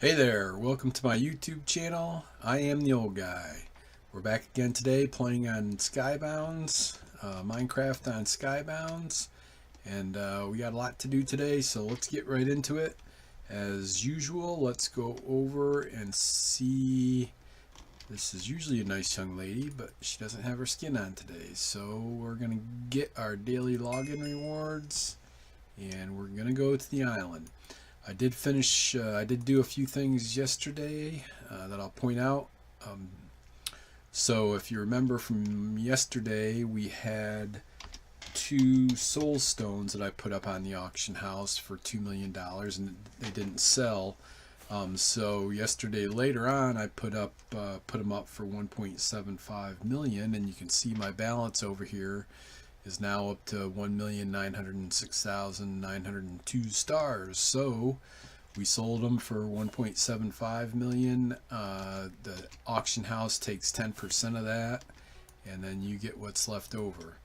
Hey there, welcome to my YouTube channel. I am the old guy. We're back again today playing on Sybounds, Minecraft on Sybounds, and we got a lot to do today, so let's get right into it. As usual, let's go over and see. This is usually a nice young lady, but she doesn't have her skin on today, so we're gonna get our daily login rewards, and we're gonna go to the island. I did do a few things yesterday that I'll point out. Um, so if you remember from yesterday, we had 2 soul stones that I put up on the auction house for $2 million, and they didn't sell. So yesterday later on, I put them up for 1.75 million, and you can see my balance over here is now up to 1,906,902 stars. So we sold them for 1.75 million. The auction house takes 10% of that, and then you get what's left over.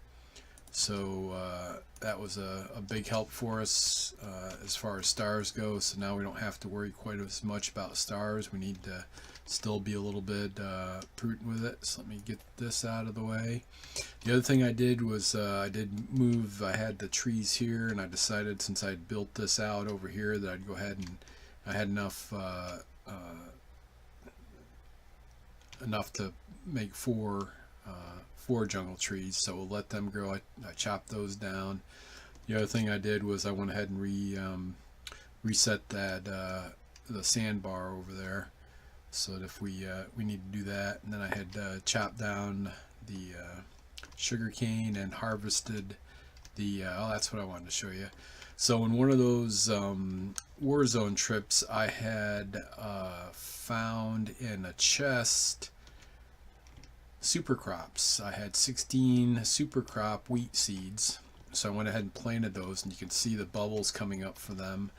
So that was a big help for us as far as stars go. So now we don't have to worry quite as much about stars. We need to still be a little bit prudent with it. So let me get this out of the way. The other thing I did was I had the trees here, and I decided since I'd built this out over here that I'd go ahead and I had enough to make four jungle trees, so we'll let them grow. I chopped those down. The other thing I did was I went ahead and reset that the sandbar over there, so that if we need to do that. And then I had chopped down the sugar cane and harvested the oh, that's what I wanted to show you. So in one of those Warzone trips, I had found in a chest super crops. I had 16 super crop wheat seeds, so I went ahead and planted those, and you can see the bubbles coming up for them.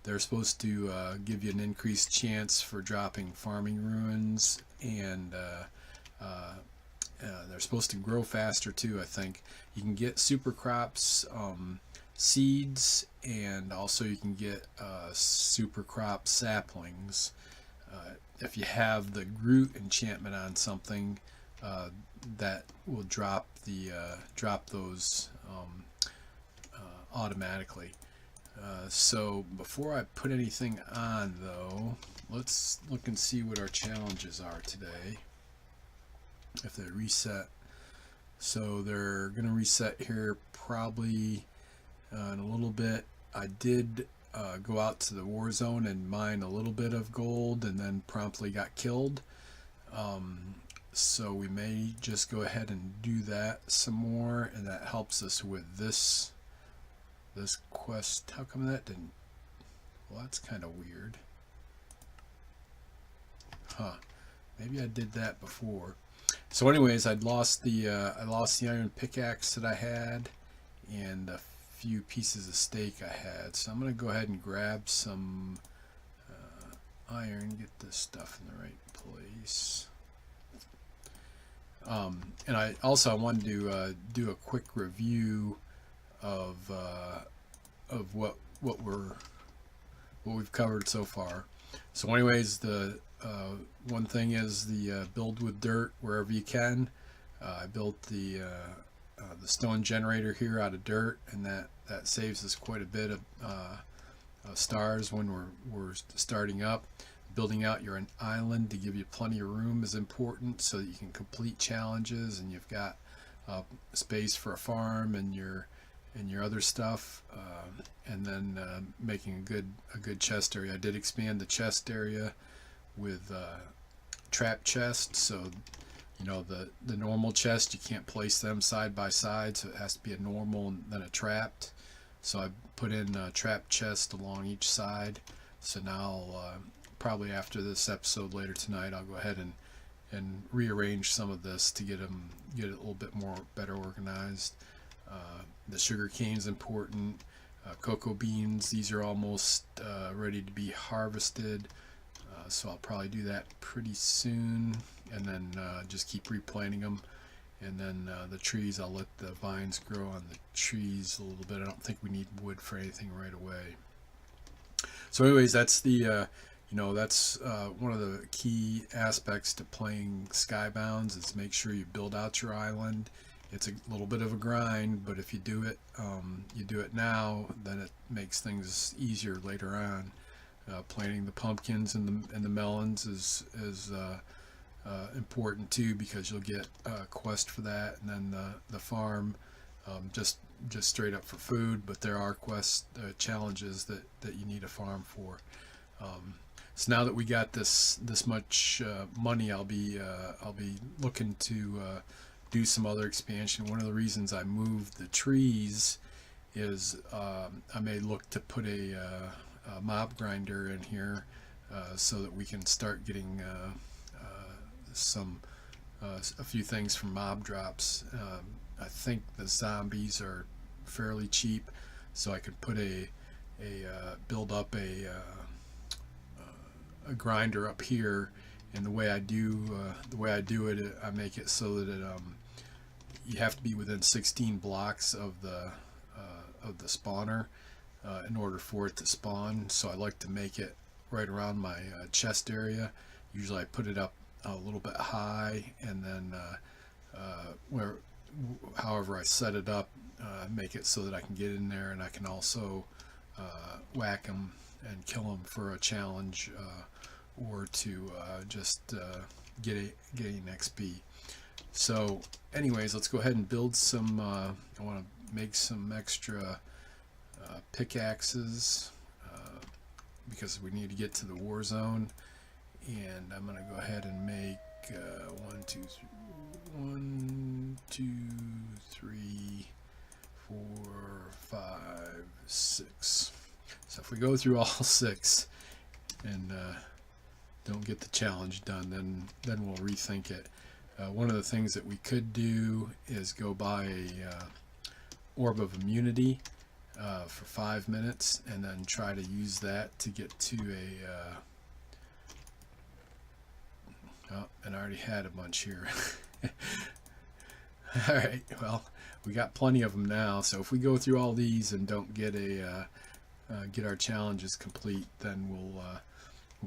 They're supposed to give you an increased chance for dropping farming ruins, and they're supposed to grow faster too, I think. You can get super crops seeds, and also you can get super crop saplings. If you have the Groot enchantment on something, that will drop those automatically. So before I put anything on, though, let's look and see what our challenges are today. If they reset, so they're gonna reset here probably in a little bit. I did go out to the war zone and mine a little bit of gold, and then promptly got killed. So we may just go ahead and do that some more, and that helps us with this quest. How come that didn't? Well, that's kind of weird. Huh? Maybe I did that before. So, anyways, I lost the iron pickaxe that I had, and a few pieces of steak I had. So I'm gonna go ahead and grab some iron, get this stuff in the right place. And I wanted to do a quick review of what we've covered so far. So, anyways, the one thing is the build with dirt wherever you can. I built the stone generator here out of dirt, and that saves us quite a bit of stars when we're starting up. Building out your island to give you plenty of room is important, so that you can complete challenges, and you've got space for a farm and your other stuff, and then making a good chest area. I did expand the chest area with trap chests, so you know the normal chest, you can't place them side by side, so it has to be a normal and then a trapped. So I put in a trap chest along each side. So now probably after this episode later tonight, I'll go ahead and rearrange some of this to get it a little bit more better organized. The sugar cane is important. Cocoa beans, these are almost ready to be harvested, so I'll probably do that pretty soon, and then just keep replanting them. And then the trees, I'll let the vines grow on the trees a little bit. I don't think we need wood for anything right away. So anyways, that's the You know, that's one of the key aspects to playing Skybounds is make sure you build out your island. It's a little bit of a grind, but if you do it now, then it makes things easier later on. Planting the pumpkins and the melons is important too, because you'll get a quest for that, and then the farm just straight up for food. But there are quest challenges that you need a farm for. So now that we got this much money, I'll be looking to do some other expansion. One of the reasons I moved the trees is I may look to put a mob grinder in here so that we can start getting a few things from mob drops. I think the zombies are fairly cheap, so I could put build up a grinder up here. And the way I do it, I make it so that you have to be within 16 blocks of the spawner in order for it to spawn. So I like to make it right around my chest area. Usually I put it up a little bit high, and then however I set it up, make it so that I can get in there, and I can also whack them and kill them for a challenge, or to just getting XP. So anyways, let's go ahead and build some I want to make some extra pickaxes because we need to get to the war zone. And I'm going to go ahead and make 1, 2, 3, 4, 5, 6. So if we go through all 6 and don't get the challenge done, then we'll rethink it. One of the things that we could do is go buy a orb of immunity for 5 minutes, and then try to use that to get to a oh, and I already had a bunch here. Alright, well, we got plenty of them now, so if we go through all these and don't get get our challenges complete, then we'll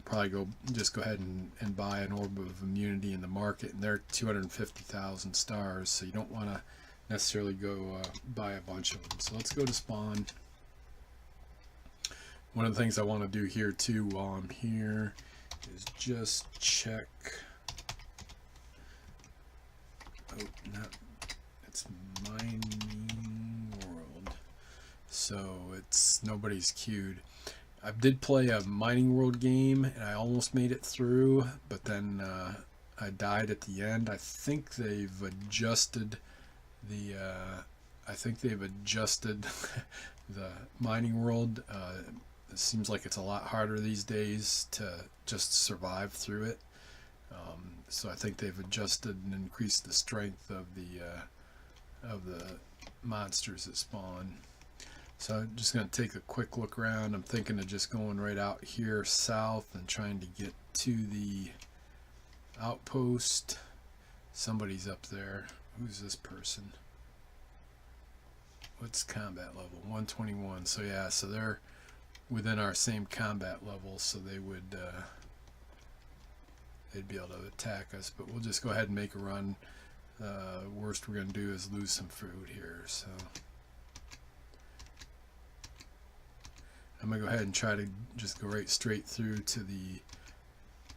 probably just go ahead and buy an orb of immunity in the market, and they're 250,000 stars, so you don't want to necessarily go buy a bunch of them. So let's go to spawn. One of the things I want to do here too while I'm here is just check. Oh, it's mining world, so it's nobody's queued. I did play a mining world game and I almost made it through, but then I died at the end. I think they've adjusted the the mining world. It seems like it's a lot harder these days to just survive through it. So I think they've adjusted and increased the strength of the monsters that spawn. So I'm just going to take a quick look around. I'm thinking of just going right out here south and trying to get to the outpost. Somebody's up there. Who's this person? What's combat level? 121. So yeah, so they're within our same combat level, so they would they'd be able to attack us. But we'll just go ahead and make a run. Worst we're going to do is lose some food here. So I'm going to go ahead and try to just go right straight through to the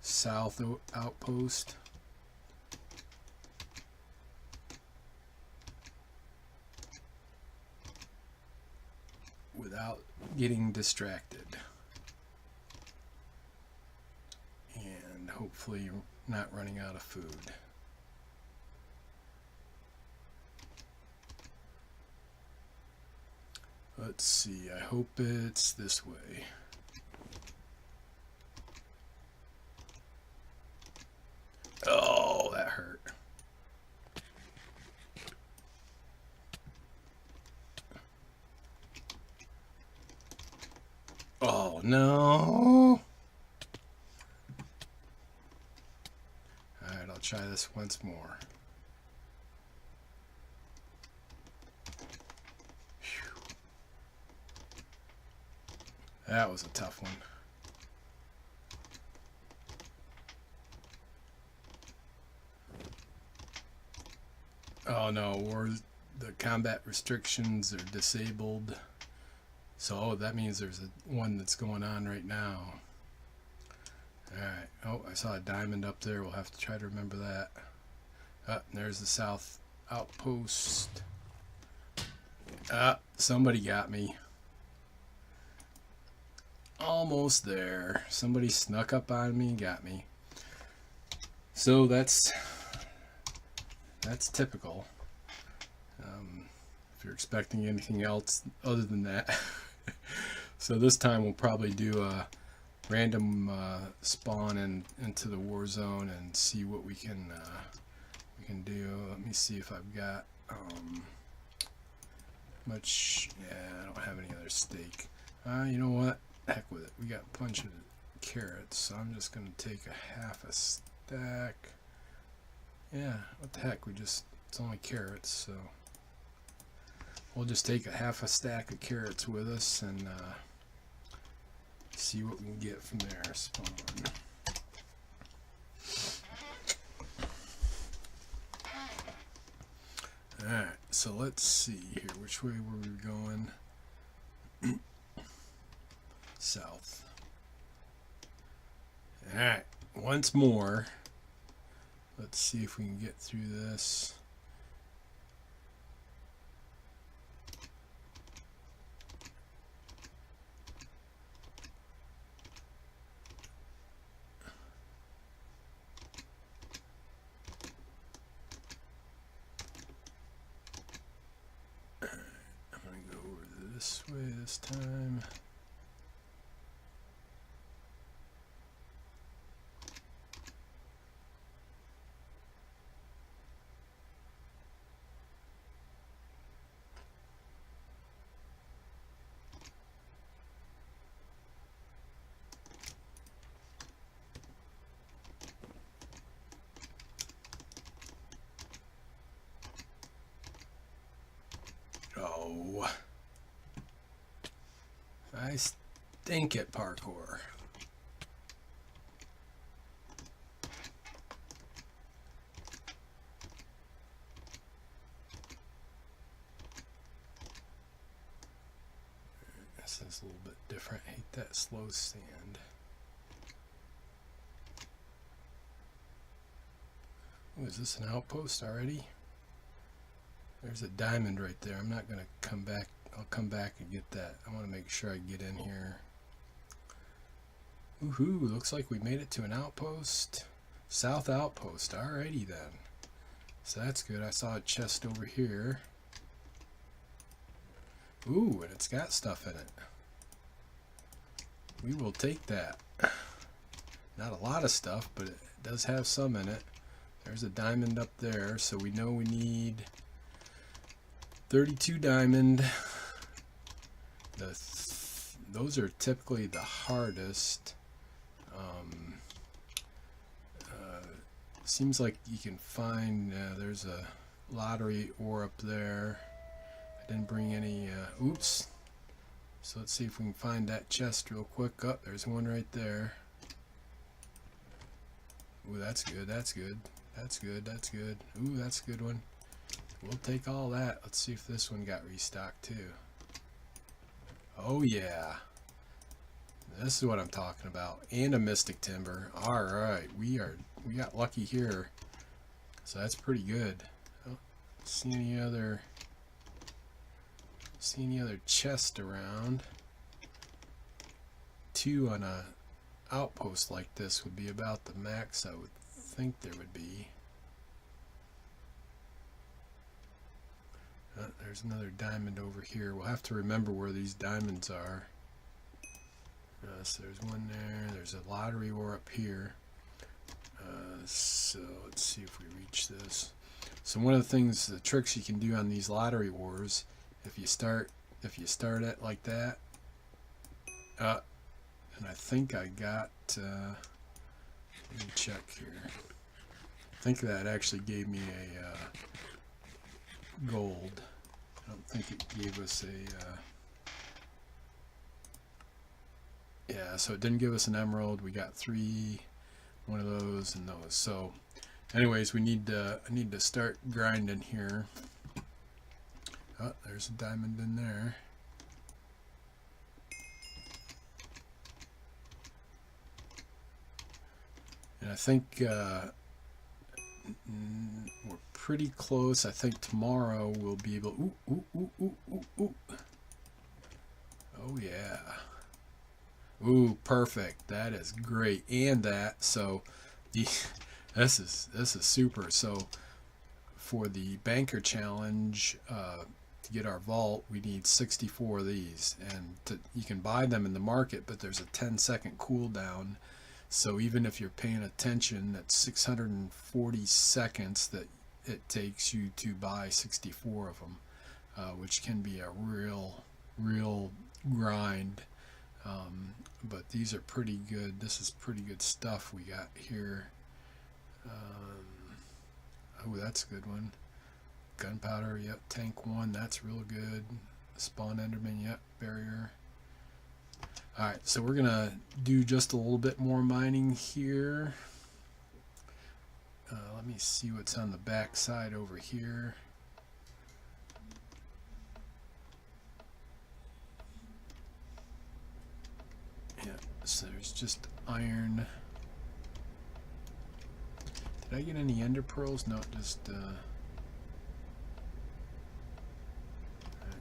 south outpost. Without getting distracted. And hopefully not running out of food. Let's see, I hope it's this way. Oh, that hurt. Oh, no. Alright, I'll try this once more. That was a tough one. Oh no, the combat restrictions are disabled. So that means there's one that's going on right now. Alright, oh, I saw a diamond up there. We'll have to try to remember that. There's the south outpost. Somebody got me. Almost there. Somebody snuck up on me and got me. So that's typical. If you're expecting anything else other than that. So this time we'll probably do a random spawn into the war zone and see what we can do. Let me see if I've got much. Yeah, I don't have any other steak. You know what? Heck with it. We got a bunch of carrots, so I'm just gonna take a half a stack. Yeah, what the heck? It's only carrots, so we'll just take a half a stack of carrots with us and see what we can get from there. Spawn. Alright, so let's see here. Which way were we going? South. Alright, once more. Let's see if we can get through this. I'm going to go over this way this time. Oh, I stink at parkour. This is a little bit different. I hate that slow sand. Oh, is this an outpost already? There's a diamond right there. I'm not going to come back. I'll come back and get that. I want to make sure I get in here. Woohoo, looks like we made it to an outpost. South outpost. Alrighty then. So that's good. I saw a chest over here. Ooh, and it's got stuff in it. We will take that. Not a lot of stuff, but it does have some in it. There's a diamond up there, so we know we need 32 diamond. Those are typically the hardest. Seems like you can find, there's a lottery ore up there. I didn't bring any, oops. So let's see if we can find that chest real quick. Oh, there's one right there. Ooh, that's good, that's good. That's good, that's good. Ooh, that's a good one. We'll take all that. Let's see if this one got restocked too. Oh yeah. This is what I'm talking about. And a mystic timber. Alright, we got lucky here. So that's pretty good. Oh, see any other chest around? 2 on a outpost like this would be about the max I would think there would be. There's another diamond over here. We'll have to remember where these diamonds are. So there's one there. There's a lottery ore up here. So let's see if we reach this. So one of the things, the tricks you can do on these lottery ores, if you start it like that, and I think I got. Let me check here. I think that actually gave me a gold. I don't think it gave us a yeah, so it didn't give us an emerald. We got 3, one of those and those. So anyways, I need to start grinding here. Oh, there's a diamond in there. And I think we're pretty close. I think tomorrow we'll be able. Ooh, ooh, ooh, ooh, ooh, ooh. Oh yeah. Ooh, perfect. That is great. And that so the this is super. So for the banker challenge, to get our vault, we need 64 of these, and you can buy them in the market, but there's a 10-second cooldown. So even if you're paying attention, that's 640 seconds that it takes you to buy 64 of them, which can be a real grind. But these are pretty good. This is pretty good stuff we got here. Oh, that's a good one. Gunpowder, yep. Tank 1, that's real good. Spawn Enderman, yep. Barrier. Alright, so we're gonna do just a little bit more mining here. Let me see what's on the back side over here. Yeah, so there's just iron. Did I get any ender pearls? No, just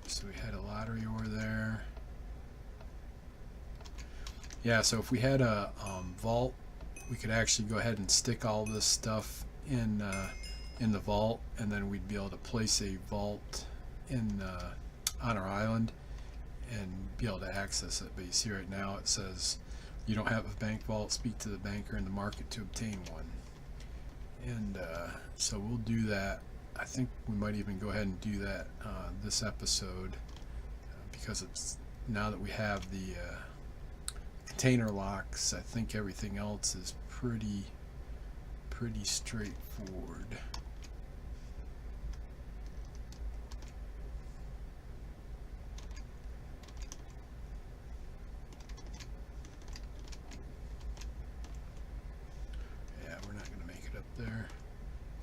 so we had a lottery ore there. Yeah, so if we had a vault, we could actually go ahead and stick all this stuff in the vault, and then we'd be able to place a vault in on our island and be able to access it. But you see right now it says you don't have a bank vault, speak to the banker in the market to obtain one. And so we'll do that. I think we might even go ahead and do that this episode, because it's now that we have the container locks, I think everything else is pretty straightforward. Yeah, we're not going to make it up there.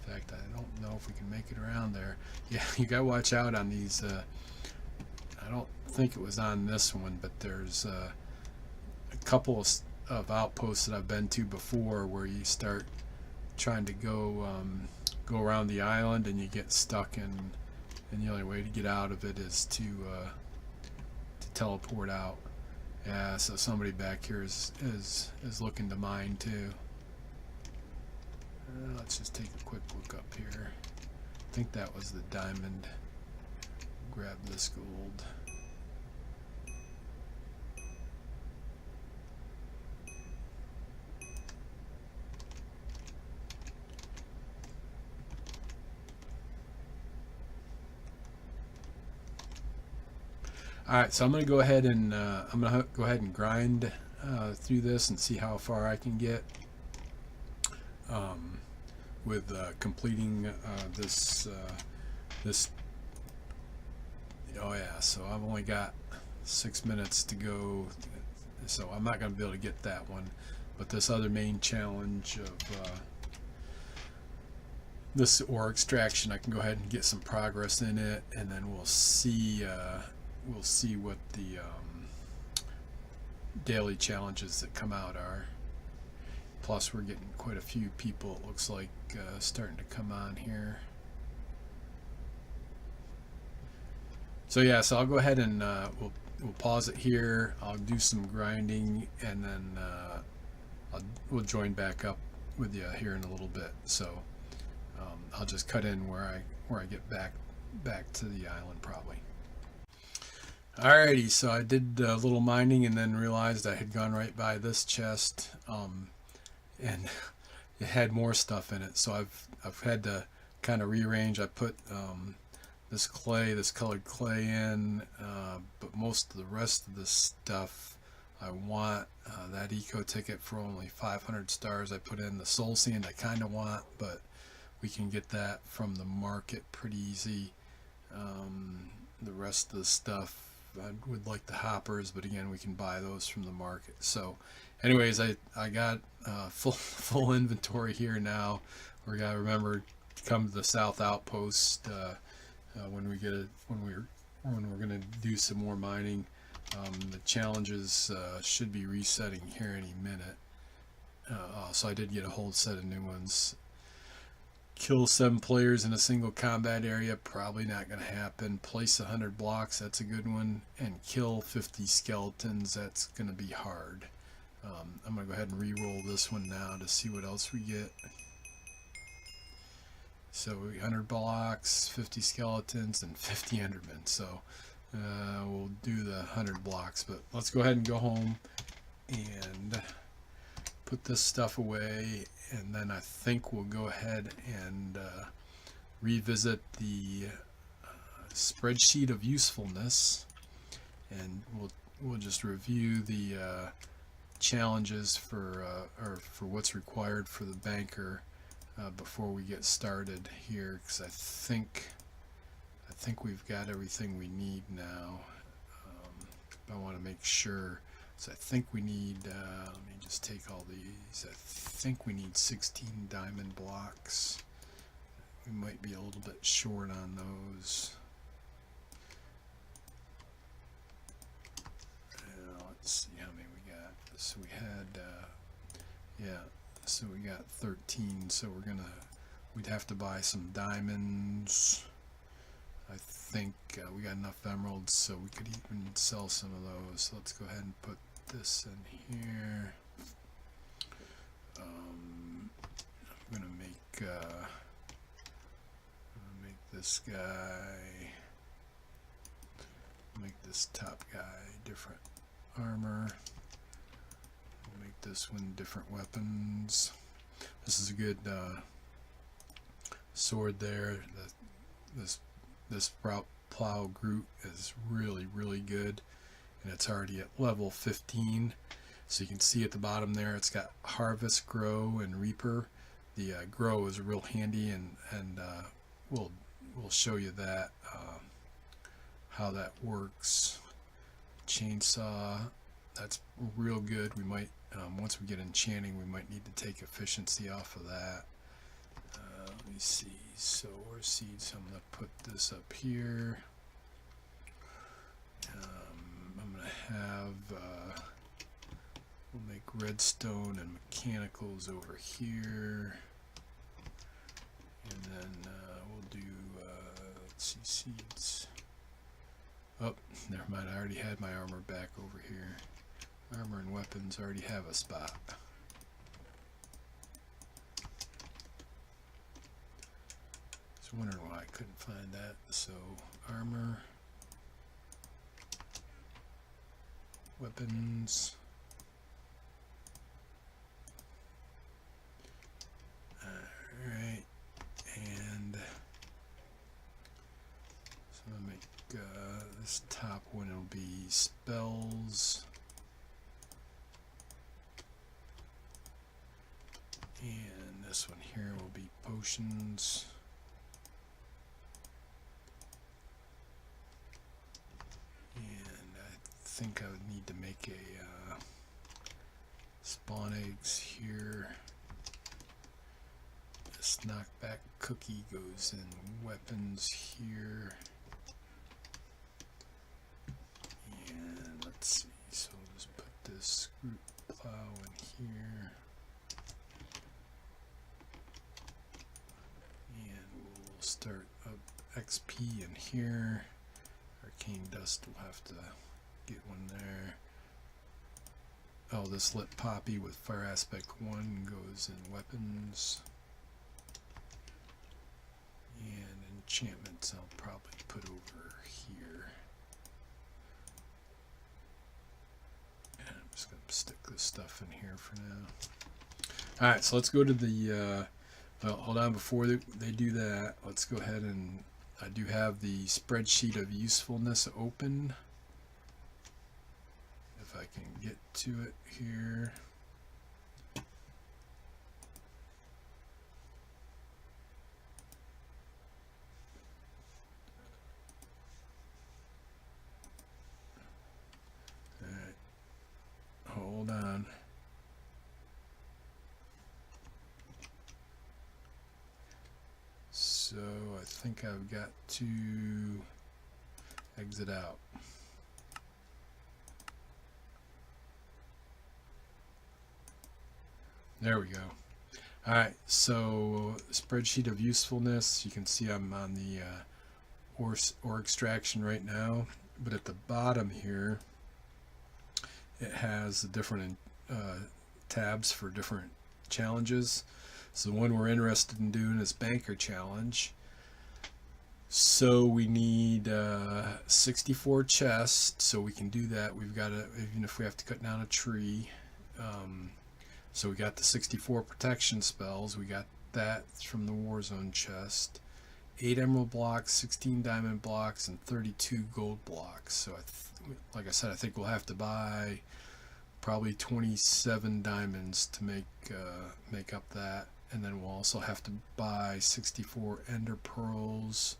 In fact, I don't know if we can make it around there. Yeah, you got to watch out on these. I don't think it was on this one, but there's a couple of outposts that I've been to before where you start trying to go around the island and you get stuck, and the only way to get out of it is to teleport out. Yeah, so somebody back here is looking to mine too. Let's just take a quick look up here. I think that was the diamond. Grab this gold. Alright, so I'm going to go ahead and grind through this and see how far I can get with completing this. Oh yeah, so I've only got 6 minutes to go, so I'm not going to be able to get that one. But this other main challenge of this ore extraction, I can go ahead and get some progress in it, and then we'll see what the daily challenges that come out are. Plus we're getting quite a few people, it looks like, starting to come on here. So yeah, so I'll go ahead and we'll pause it here. I'll do some grinding, and then we'll join back up with you here in a little bit. So I'll just cut in where I get back to the island probably. Alrighty, so I did a little mining and then realized I had gone right by this chest, and it had more stuff in it. So I've had to kind of rearrange. I put this colored clay in, but most of the rest of the stuff I want. That eco ticket for only 500 stars I put in. The soul sand I kind of want, but we can get that from the market pretty easy. The rest of the stuff, I would like the hoppers, but again, we can buy those from the market. So anyways, I got full inventory here now. We gotta remember to come to the South Outpost when we're gonna do some more mining. The challenges should be resetting here any minute. So I did get a whole set of new ones. Kill 7 players in a single combat area, probably not going to happen. Place 100 blocks, that's a good one. And kill 50 skeletons, that's going to be hard. I'm going to go ahead and re-roll this one now to see what else we get. So 100 blocks, 50 skeletons, and 50 endermen. So we'll do the 100 blocks, but let's go ahead and go home and put this stuff away, and then I think we'll go ahead and revisit the spreadsheet of usefulness, and we'll just review the challenges for what's required for the banker before we get started here, because I think we've got everything we need now. I want to make sure. So I think we need, let me just take all these, I think we need 16 diamond blocks. We might be a little bit short on those. Let's see how many we got. So we had, so we got 13, so we'd have to buy some diamonds. I think we got enough emeralds, so we could even sell some of those. So let's go ahead and put this in here. I'm gonna make this guy, make this top guy different armor. Make this one different weapons. This is a good sword there. This plow Groot is really good, and it's already at level 15. So you can see at the bottom there it's got harvest, grow, and reaper. The grow is real handy, and we'll show you that how that works. Chainsaw, that's real good. We might once we get enchanting, we might need to take efficiency off of that. Let me see. So ore seeds, I'm going to put this up here. I'm going to have, we'll make redstone and mechanicals over here. And then we'll do, let's see, seeds. Oh, never mind, I already had my armor back over here. Armor and weapons already have a spot. I was wondering why I couldn't find that. So armor, weapons, alright, and so I'm gonna make this top one, it'll be spells, and this one here will be potions. I think I would need to make a spawn eggs here. This knockback cookie goes in weapons here. And let's see, so we'll just put this root plow in here. And we'll start up XP in here. Arcane dust will have to get one there. Oh, this lit poppy with fire aspect 1 goes in weapons. And enchantments I'll probably put over here. And I'm just going to stick this stuff in here for now. Alright, so let's go to the, well, hold on, before they do that, let's go ahead and, I do have the spreadsheet of usefulness open. If I can get to it here. All right. Hold on. think I've got to exit out. There we go. Alright, so spreadsheet of usefulness. You can see I'm on the ore extraction right now, but at the bottom here it has the different tabs for different challenges. So the one we're interested in doing is Banker Challenge. So we need 64 chests, so we can do that. We've got to, even if we have to cut down a tree. So we got the 64 protection spells. We got that from the Warzone chest. 8 emerald blocks, 16 diamond blocks, and 32 gold blocks. So like I said, I think we'll have to buy probably 27 diamonds to make up that, and then we'll also have to buy 64 ender pearls.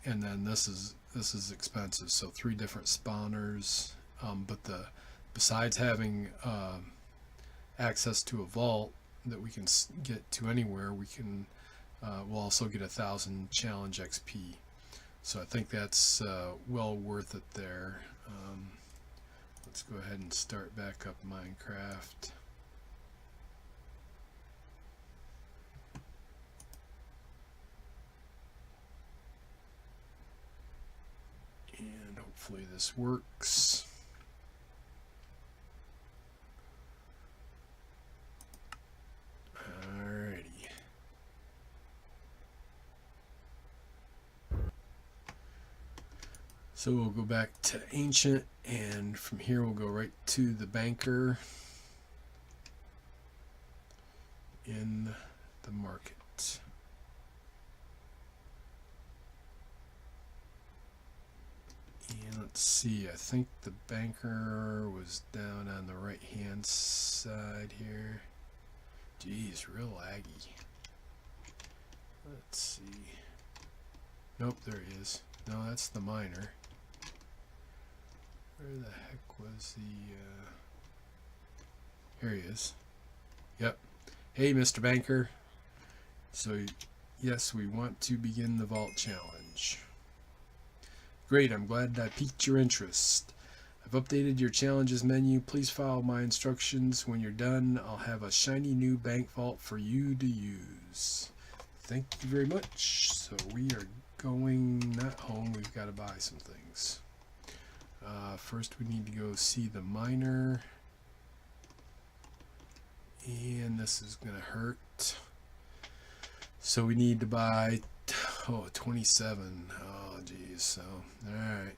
And then this is expensive, so 3 different spawners. But besides having access to a vault that we can get to anywhere, we'll also get 1,000 challenge XP. So I think that's well worth it there. Let's go ahead and start back up Minecraft. And hopefully this works. Alrighty. So we'll go back to Ancient, and from here we'll go right to the Banker in the market. And let's see, I think the Banker was down on the right hand side here. Geez, real laggy. Let's see. Nope, there he is. No, that's the miner. Where the heck was the here he is. Yep. Hey, Mr. Banker. So yes, we want to begin the vault challenge. Great, I'm glad I piqued your interest. I've updated your challenges menu. Please follow my instructions. When you're done, I'll have a shiny new bank vault for you to use. Thank you very much. So we are going not home. We've got to buy some things. First we need to go see the miner. And this is going to hurt. So we need to buy 27. Oh, geez. So, alright.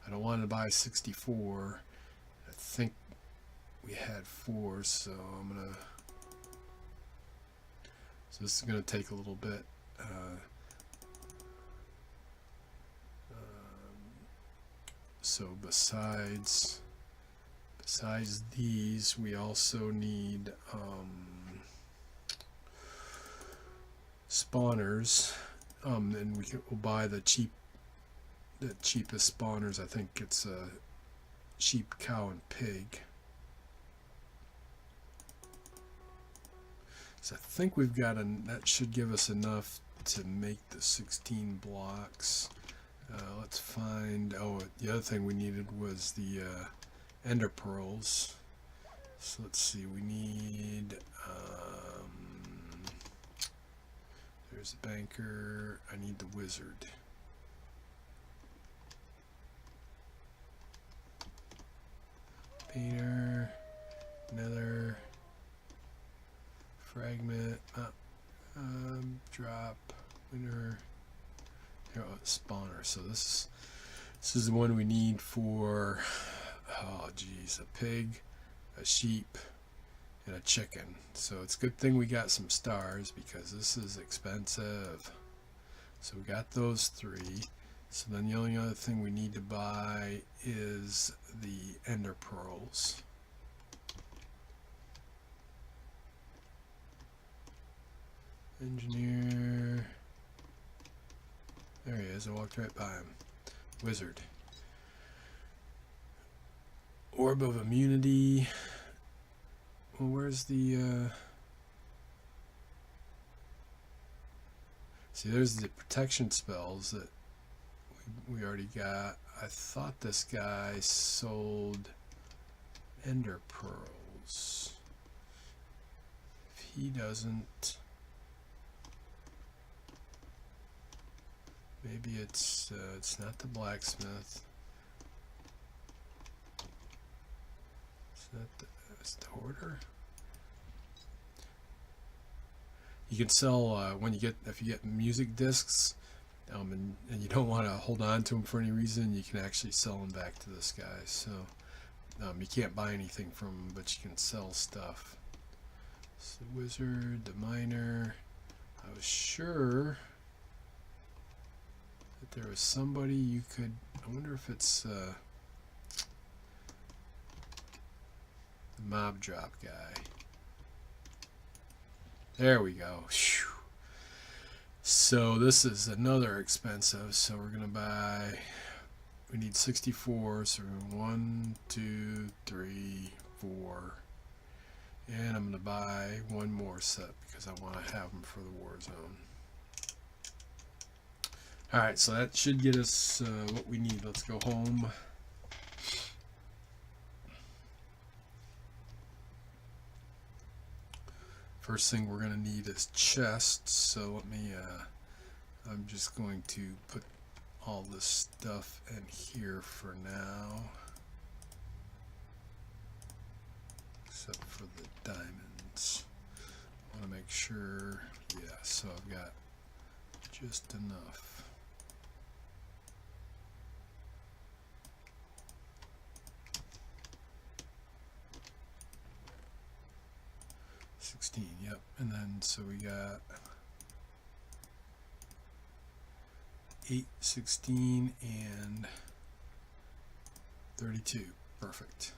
I don't want to buy 64. I think we had 4, so I'm gonna. So this is gonna take a little bit. So besides these, we also need spawners, and we'll buy the cheapest spawners. I think it's sheep, cow, and pig. So I think we've got that should give us enough to make the 16 blocks. Let's find, the other thing we needed was the ender pearls. So let's see, we need, there's the Banker, I need the wizard. Painter, nether, fragment, drop, winner, here, spawner. So this is the one we need for, oh geez, a pig, a sheep, and a chicken. So it's a good thing we got some stars because this is expensive. So we got those 3. So then the only other thing we need to buy is the ender pearls. Engineer. There he is. I walked right by him. Wizard. Orb of immunity. Well, where's the See, there's the protection spells that we already got. I thought this guy sold ender pearls. If he doesn't, maybe it's not the blacksmith. It's the hoarder. You can sell if you get music discs, and you don't want to hold on to them for any reason, you can actually sell them back to this guy. So you can't buy anything from him, but you can sell stuff. It's the wizard, the miner. I was sure that there was somebody you could. I wonder if it's the mob drop guy. There we go. Whew. So this is another expensive. So we're gonna buy. We need 64. So we're going 1, 2, 3, 4, and I'm gonna buy one more set because I want to have them for the Warzone. All right, so that should get us what we need. Let's go home. First thing we're going to need is chests, so let me, I'm just going to put all this stuff in here for now, except for the diamonds. I want to make sure, yeah, so I've got just enough. Yep, and then so we got 8, 16, and 32. Perfect.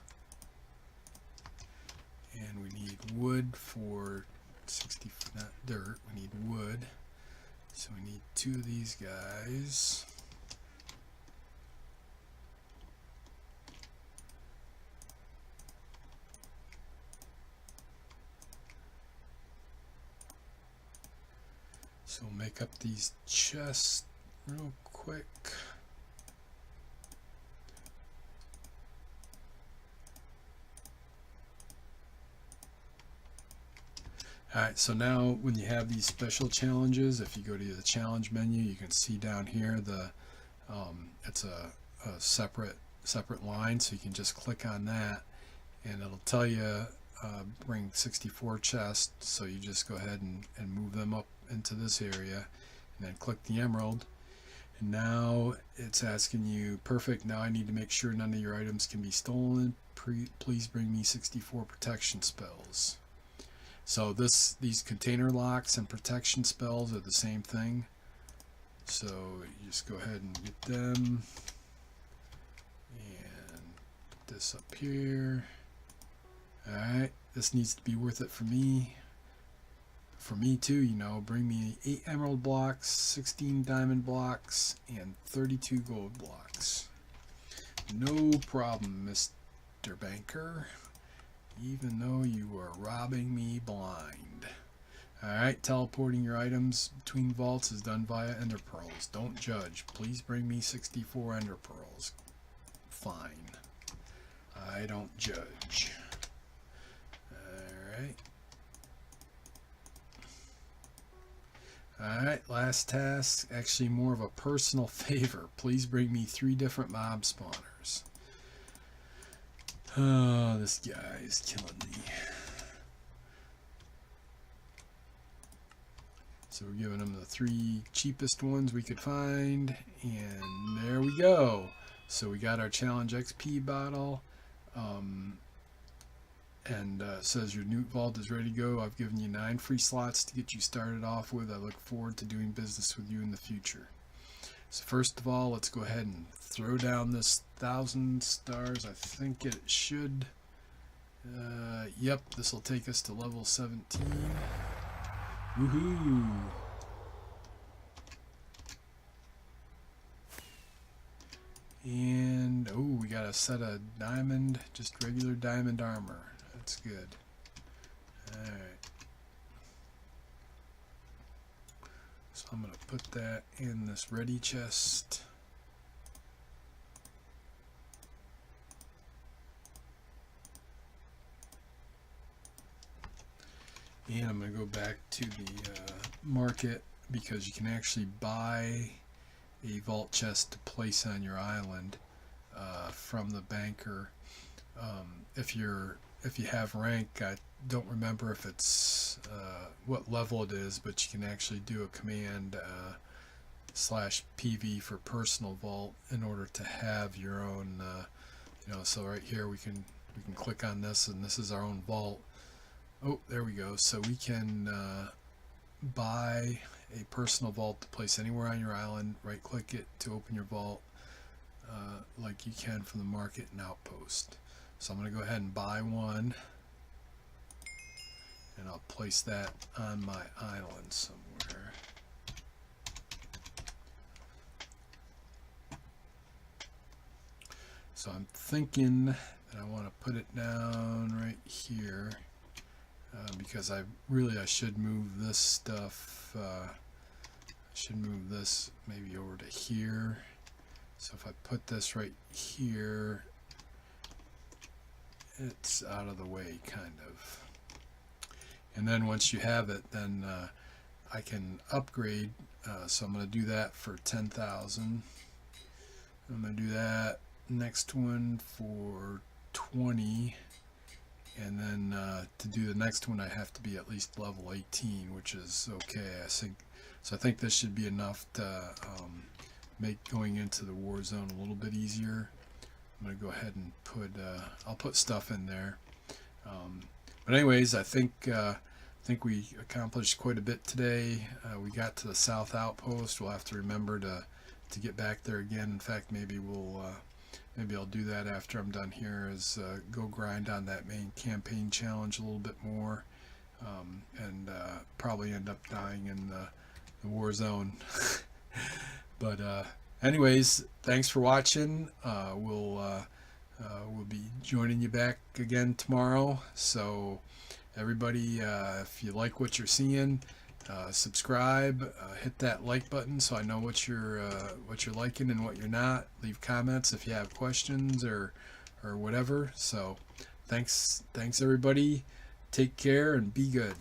And we need wood for 60, not dirt. We need wood. So we need 2 of these guys. So we'll make up these chests real quick. Alright, so now when you have these special challenges, if you go to the challenge menu, you can see down here the it's a separate line, so you can just click on that and it'll tell you bring 64 chests, so you just go ahead and move them up into this area and then click the emerald, and now it's asking you, perfect, now I need to make sure none of your items can be stolen. Please bring me 64 protection spells. So these container locks and protection spells are the same thing, so you just go ahead and get them and put this up here. Alright, this needs to be worth it for me. For me too, you know, bring me 8 emerald blocks, 16 diamond blocks, and 32 gold blocks. No problem, Mr. Banker. Even though you are robbing me blind. Alright, teleporting your items between vaults is done via ender pearls. Don't judge. Please bring me 64 ender pearls. Fine. I don't judge. Alright. Alright, last task. Actually more of a personal favor. Please bring me 3 different mob spawners. Oh, this guy is killing me. So we're giving him the 3 cheapest ones we could find, and there we go. So we got our challenge XP bottle, and says your new vault is ready to go. I've given you 9 free slots to get you started off with. I look forward to doing business with you in the future. So first of all, let's go ahead and throw down this 1,000 stars. I think it should. Yep, this will take us to level 17. Woohoo! And oh, we got a set of diamond, just regular diamond armor. That's good. Alright. So I'm going to put that in this ready chest. And I'm going to go back to the market, because you can actually buy a vault chest to place on your island from the banker. If you have rank, I don't remember if it's what level it is, but you can actually do a command /PV for personal vault in order to have your own. So right here we can click on this, and this is our own vault. Oh, there we go. So we can buy a personal vault to place anywhere on your island. Right click it to open your vault, like you can from the market and Outpost. So I'm going to go ahead and buy one, and I'll place that on my island somewhere. So I'm thinking that I want to put it down right here. Because I should move this stuff. I should move this maybe over to here. So if I put this right here, it's out of the way, kind of. And then once you have it, then I can upgrade. So I'm going to do that for 10,000. I'm going to do that next one for 20. And then to do the next one, I have to be at least level 18, which is okay. I think this should be enough to make going into the war zone a little bit easier. I'm going to go ahead and I'll put stuff in there. But anyways, I think we accomplished quite a bit today. We got to the South Outpost. We'll have to remember to get back there again. In fact, maybe I'll do that after I'm done here, is go grind on that main campaign challenge a little bit more, and probably end up dying in the war zone. But anyways, thanks for watching. We'll be joining you back again tomorrow. So everybody, if you like what you're seeing, subscribe, hit that like button so I know what you're liking and what you're not. Leave comments if you have questions or whatever. So thanks everybody. Take care and be good.